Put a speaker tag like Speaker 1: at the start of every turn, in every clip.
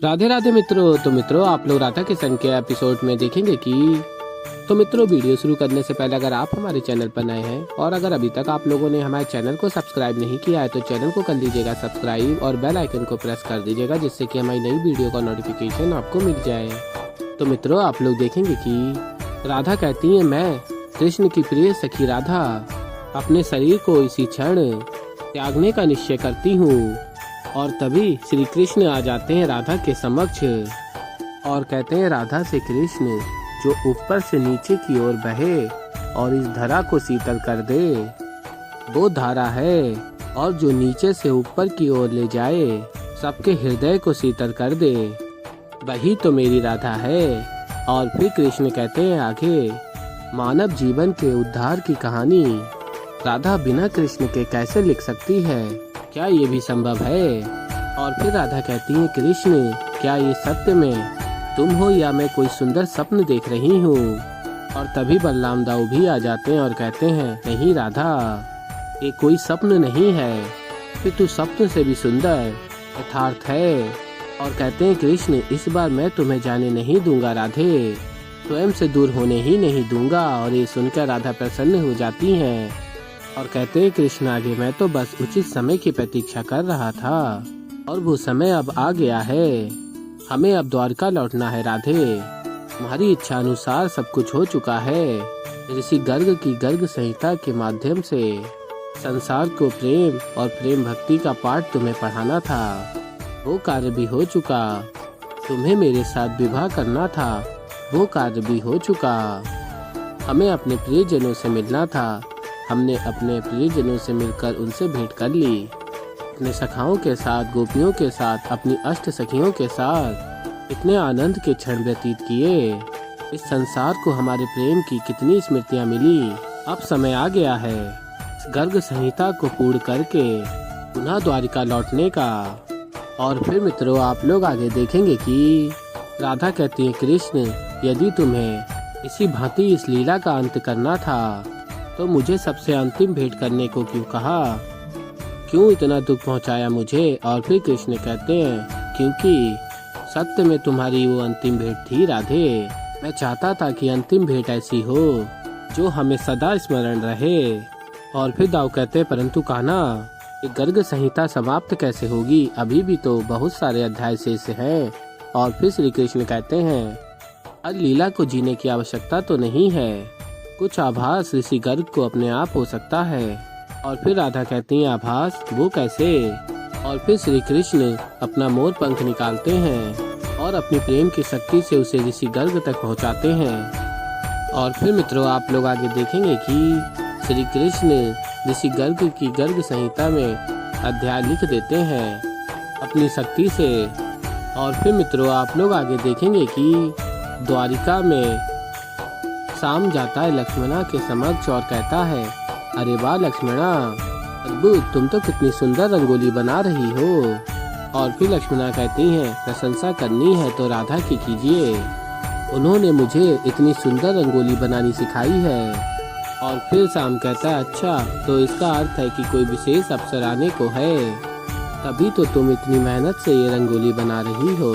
Speaker 1: राधे राधे मित्रों। तो मित्रों आप लोग राधा किशन के एपिसोड में देखेंगे कि मित्रों वीडियो शुरू करने से पहले अगर आप हमारे चैनल पर नए हैं और अगर अभी तक आप लोगों ने हमारे चैनल को सब्सक्राइब नहीं किया है तो चैनल को कर लीजिएगा सब्सक्राइब और बेल आइकन को प्रेस कर दीजिएगा जिससे कि हमारी नई वीडियो का नोटिफिकेशन आपको मिल जाए। तो मित्रों आप लोग देखेंगे कि राधा कहती है, मैं कृष्ण की प्रिय सखी राधा अपने शरीर को इसी क्षण त्यागने का निश्चय करती हूँ। और तभी श्री कृष्ण आ जाते हैं राधा के समक्ष और कहते हैं, राधा से कृष्ण जो ऊपर से नीचे की ओर बहे और इस धरा को शीतल कर दे वो धारा है, और जो नीचे से ऊपर की ओर ले जाए सबके हृदय को शीतल कर दे वही तो मेरी राधा है। और फिर कृष्ण कहते हैं आगे, मानव जीवन के उद्धार की कहानी राधा बिना कृष्ण के कैसे लिख सकती है, क्या ये भी संभव है। और फिर राधा कहती है, कृष्ण क्या ये सत्य में तुम हो या मैं कोई सुंदर स्वप्न देख रही हूँ। और तभी बलराम दाऊ भी आ जाते हैं और कहते हैं, नहीं राधा ये कोई स्वप्न नहीं है, फिर तू स्वप्न से भी सुंदर यथार्थ है। और कहते हैं, कृष्ण इस बार मैं तुम्हें जाने नहीं दूंगा राधे, स्वयं से दूर होने ही नहीं दूंगा। और ये सुनकर राधा प्रसन्न हो जाती हैं और कहते हैं, कृष्ण आगे मैं तो बस उचित समय की प्रतीक्षा कर रहा था और वो समय अब आ गया है, हमें अब द्वारका लौटना है राधे, तुम्हारी इच्छा अनुसार सब कुछ हो चुका है। ऋषि गर्ग की गर्ग संहिता के माध्यम से संसार को प्रेम और प्रेम भक्ति का पाठ तुम्हें पढ़ाना था, वो कार्य भी हो चुका। तुम्हें मेरे साथ विवाह करना था, वो कार्य भी हो चुका। हमें अपने प्रियजनों से मिलना था, हमने अपने प्रियजनों से मिलकर उनसे भेंट कर ली। अपने सखाओं के साथ, गोपियों के साथ, अपनी अष्ट सखियों के साथ इतने आनंद के क्षण व्यतीत किए। इस संसार को हमारे प्रेम की कितनी स्मृतियां मिली। अब समय आ गया है इस गर्ग संहिता को पूर्ण करके पुनः द्वारिका लौटने का। और फिर मित्रों आप लोग आगे देखेंगे कि राधा कहती है, कृष्ण यदि तुम्हें इसी भांति इस लीला का अंत करना था तो मुझे सबसे अंतिम भेंट करने को क्यों कहा, क्यों इतना दुख पहुंचाया मुझे। और फिर कृष्ण कहते हैं, क्योंकि सत्य में तुम्हारी वो अंतिम भेंट थी राधे, मैं चाहता था कि अंतिम भेंट ऐसी हो जो हमें सदा स्मरण रहे। और फिर दाऊ कहते हैं, परंतु कान्हा ये गर्ग संहिता समाप्त कैसे होगी, अभी भी तो बहुत सारे अध्याय शेष हैं। और फिर श्री कृष्ण कहते हैं, हर लीला को जीने की आवश्यकता तो नहीं है, कुछ आभास ऋषि गर्ग को अपने आप हो सकता है। और फिर राधा कहती है, आभास वो कैसे। और फिर श्री कृष्ण अपना मोर पंख निकालते हैं और अपनी प्रेम की शक्ति से उसे ऋषि गर्ग तक पहुंचाते हैं। और फिर मित्रों आप लोग आगे देखेंगे कि श्री कृष्ण ऋषि गर्ग की गर्ग संहिता में अध्याय लिख देते हैं अपनी शक्ति से। और फिर मित्रों आप लोग आगे देखेंगे कि द्वारिका में शाम जाता है लक्ष्मणा के समक्ष और कहता है, अरे वाह लक्ष्मणा, अद्भुत, तुम तो कितनी सुंदर रंगोली बना रही हो। और फिर लक्ष्मणा कहती हैं, प्रशंसा करनी है तो राधा की कीजिए, उन्होंने मुझे इतनी सुंदर रंगोली बनानी सिखाई है। और फिर शाम कहता है, अच्छा तो इसका अर्थ है कि कोई विशेष अवसर आने को है, तभी तो तुम इतनी मेहनत से ये रंगोली बना रही हो,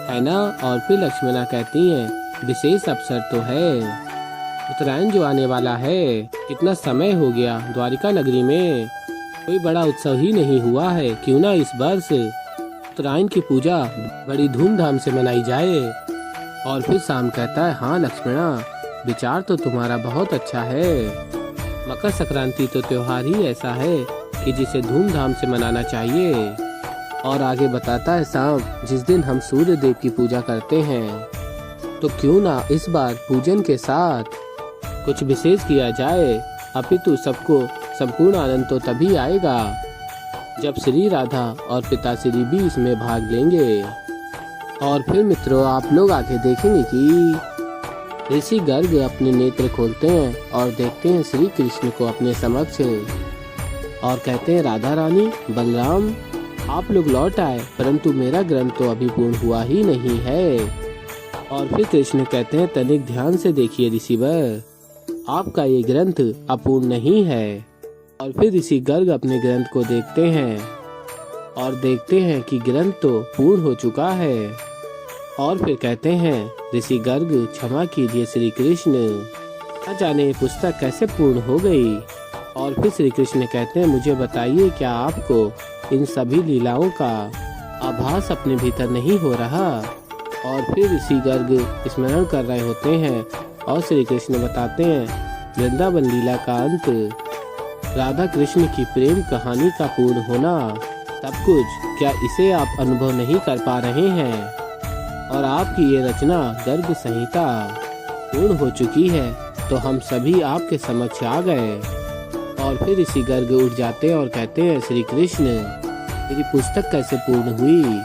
Speaker 1: है ना। और फिर लक्ष्मणा कहती हैं, विशेष अवसर तो है, उत्तरायण जो आने वाला है, कितना समय हो गया द्वारिका नगरी में कोई बड़ा उत्सव ही नहीं हुआ है, क्यों ना इस वर्ष उत्तरायण की पूजा बड़ी धूमधाम से मनाई जाए। और फिर शाम कहता है, हाँ लक्ष्मणा विचार तो तुम्हारा बहुत अच्छा है, मकर संक्रांति तो त्योहार ही ऐसा है कि जिसे धूमधाम से मनाना चाहिए। और आगे बताता है शाम, जिस दिन हम सूर्य देव की पूजा करते हैं तो क्यों ना इस बार पूजन के साथ कुछ विशेष किया जाए, अपितु सबको संपूर्ण आनंद तो तभी आएगा जब श्री राधा और पिता श्री भी इसमें भाग लेंगे। और फिर मित्रों आप लोग आगे देखेंगे कि ऋषि गर्ग अपने नेत्र खोलते हैं और देखते हैं श्री कृष्ण को अपने समक्ष और कहते हैं, राधा रानी बलराम आप लोग लौट आए, परंतु मेरा ग्रंथ तो अभी पूर्ण हुआ ही नहीं है। और फिर कृष्ण कहते हैं, तनिक ध्यान से देखिए ऋषिवर, आपका ये ग्रंथ अपूर्ण नहीं है। और फिर ऋषि गर्ग अपने ग्रंथ को देखते हैं और देखते हैं कि ग्रंथ तो पूर्ण हो चुका है। और फिर कहते हैं, ऋषि गर्ग क्षमा कीजिए श्री कृष्ण, न जाने ये पुस्तक कैसे पूर्ण हो गई। और फिर श्री कृष्ण कहते हैं, मुझे बताइए क्या आपको इन सभी लीलाओं का आभास अपने भीतर नहीं हो रहा। और फिर ऋषि गर्ग स्मरण कर रहे होते हैं और श्री कृष्ण बताते हैं, वृंदावन लीला का अंत, राधा कृष्ण की प्रेम कहानी का पूर्ण होना, सब कुछ, क्या इसे आप अनुभव नहीं कर पा रहे हैं? और आपकी ये रचना गर्ग संहिता पूर्ण हो चुकी है, तो हम सभी आपके समक्ष आ गए। और फिर ऋषि गर्ग उठ जाते और कहते हैं, श्री कृष्ण, मेरी पुस्तक कैसे पूर्ण हुई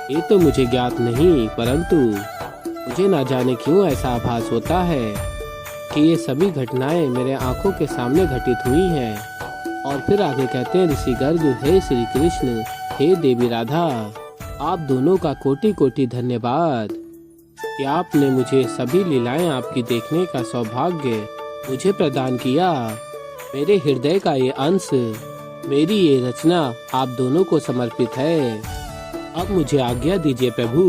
Speaker 1: ये तो मुझे ज्ञात नहीं, परंतु मुझे ना जाने क्यों ऐसा आभास होता है कि ये सभी घटनाएं मेरे आंखों के सामने घटित हुई हैं। और फिर आगे कहते हैं ऋषि गर्ग, हे श्री कृष्ण, हे देवी राधा, आप दोनों का कोटि कोटि धन्यवाद कि आपने मुझे सभी लीलाएं आपकी देखने का सौभाग्य मुझे प्रदान किया। मेरे हृदय का ये अंश, मेरी ये रचना आप दोनों को समर्पित है। अब मुझे आज्ञा दीजिए प्रभु।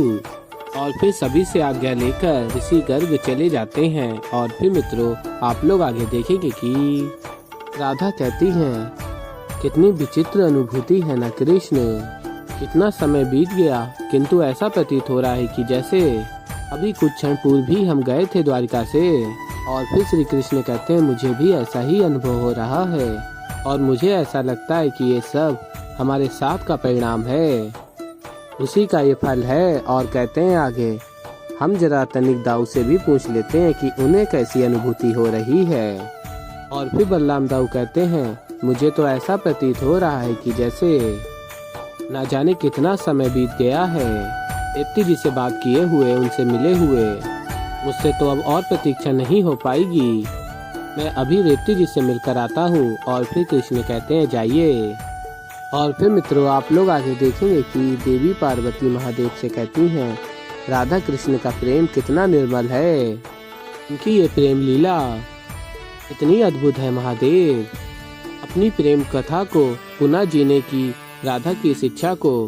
Speaker 1: और फिर सभी से आज्ञा लेकर ऋषि गर्ग चले जाते हैं। और फिर मित्रों, आप लोग आगे देखेंगे कि राधा कहती हैं, कितनी विचित्र अनुभूति है ना कृष्ण, कितना समय बीत गया, किंतु ऐसा प्रतीत हो रहा है कि जैसे अभी कुछ क्षण पूर्व भी हम गए थे द्वारिका से। और फिर श्री कृष्ण कहते हैं, मुझे भी ऐसा ही अनुभव हो रहा है और मुझे ऐसा लगता है कि ये सब हमारे साथ का परिणाम है, उसी का ये फल है। और कहते हैं आगे, हम जरा तनिक दाऊ से भी पूछ लेते हैं कि उन्हें कैसी अनुभूति हो रही है। और फिर बलराम दाऊ कहते हैं, मुझे तो ऐसा प्रतीत हो रहा है कि जैसे ना जाने कितना समय बीत गया है। रेवती जी से बात किए हुए, उनसे मिले हुए, मुझसे तो अब और प्रतीक्षा नहीं हो पाएगी। मैं अभी रेवती जी से मिलकर आता हूँ। और फिर कृष्ण कहते हैं, जाइए। और फिर मित्रों, आप लोग आगे देखेंगे कि देवी पार्वती महादेव से कहती हैं, राधा कृष्ण का प्रेम कितना निर्मल है, उनकी ये प्रेम लीला इतनी अद्भुत है। महादेव अपनी प्रेम कथा को पुनः जीने की राधा की शिक्षा को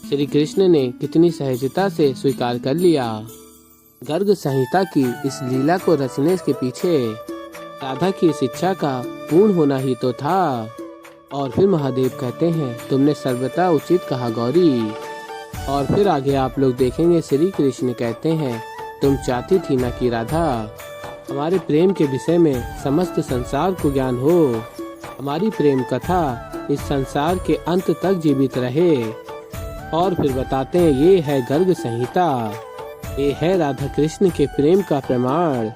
Speaker 1: श्री कृष्ण ने कितनी सहजता से स्वीकार कर लिया। गर्ग संहिता की इस लीला को रचने के पीछे राधा की शिक्षा का पूर्ण होना ही तो था। और फिर महादेव कहते हैं, तुमने सर्वथा उचित कहा गौरी। और फिर आगे आप लोग देखेंगे, श्री कृष्ण कहते हैं, तुम चाहती थी ना कि राधा हमारे प्रेम के विषय में समस्त संसार को ज्ञान हो, हमारी प्रेम कथा इस संसार के अंत तक जीवित रहे। और फिर बताते हैं, ये है गर्ग संहिता, ये है राधा कृष्ण के प्रेम का प्रमाण।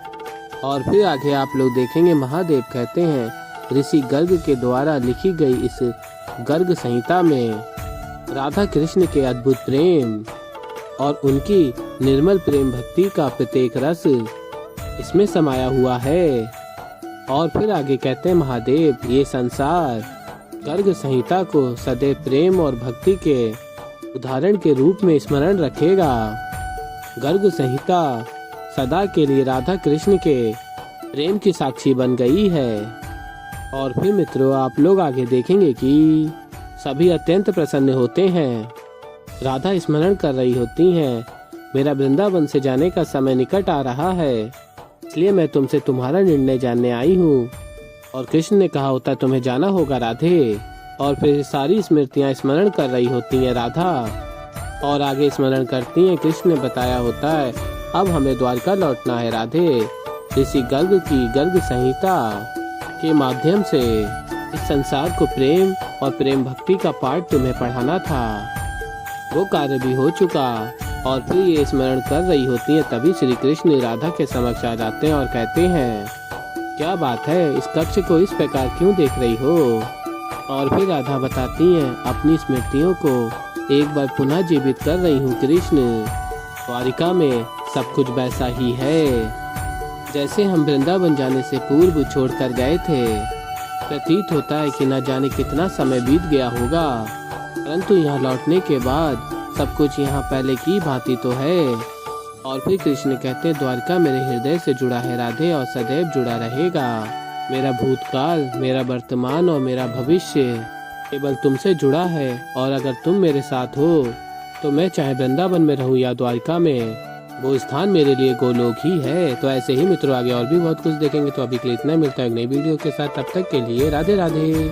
Speaker 1: और फिर आगे आप लोग देखेंगे, महादेव कहते हैं, ऋषि गर्ग के द्वारा लिखी गई इस गर्ग संहिता में राधा कृष्ण के अद्भुत प्रेम और उनकी निर्मल प्रेम भक्ति का प्रत्येक रस इसमें समाया हुआ है। और फिर आगे कहते हैं महादेव, ये संसार गर्ग संहिता को सदैव प्रेम और भक्ति के उदाहरण के रूप में स्मरण रखेगा। गर्ग संहिता सदा के लिए राधा कृष्ण के प्रेम की साक्षी बन गई है। और फिर मित्रों, आप लोग आगे देखेंगे कि सभी अत्यंत प्रसन्न होते हैं, राधा स्मरण कर रही होती हैं, मेरा वृंदावन से जाने का समय निकट आ रहा है, इसलिए मैं तुमसे तुम्हारा निर्णय जानने आई हूँ। और कृष्ण ने कहा होता तुम्हें जाना होगा राधे। और फिर सारी स्मृतियाँ स्मरण कर रही होती हैं राधा, और आगे स्मरण करती हैं, कृष्ण ने बताया होता है, अब हमें द्वारका लौटना है राधे। ऋषि गर्ग की गर्ग संहिता के माध्यम से इस संसार को प्रेम और प्रेम भक्ति का पाठ तुम्हें पढ़ाना था, वो कार्य भी हो चुका। और फिर ये स्मरण कर रही होती हैं, तभी श्री कृष्ण राधा के समक्ष आ जाते हैं और कहते हैं, क्या बात है, इस कक्ष को इस प्रकार क्यों देख रही हो? और फिर राधा बताती हैं, अपनी स्मृतियों को एक बार पुनः जीवित कर रही हूँ कृष्ण। द्वारिका में सब कुछ वैसा ही है जैसे हम वृंदावन जाने से पूर्व छोड़कर गए थे। प्रतीत होता है कि न जाने कितना समय बीत गया होगा, परंतु यहाँ लौटने के बाद सब कुछ यहाँ पहले की भांति तो है। और फिर कृष्ण कहते हैं, द्वारका मेरे हृदय से जुड़ा है राधे और सदैव जुड़ा रहेगा। मेरा भूतकाल, मेरा वर्तमान और मेरा भविष्य केवल तुमसे जुड़ा है, और अगर तुम मेरे साथ हो तो मैं चाहे वृंदावन में रहूं या द्वारिका में, वो स्थान मेरे लिए गोलोक ही है। तो ऐसे ही मित्रों आगे और भी बहुत कुछ देखेंगे। तो अभी के लिए इतना, मिलता है एक नई वीडियो के साथ, तब तक के लिए राधे राधे।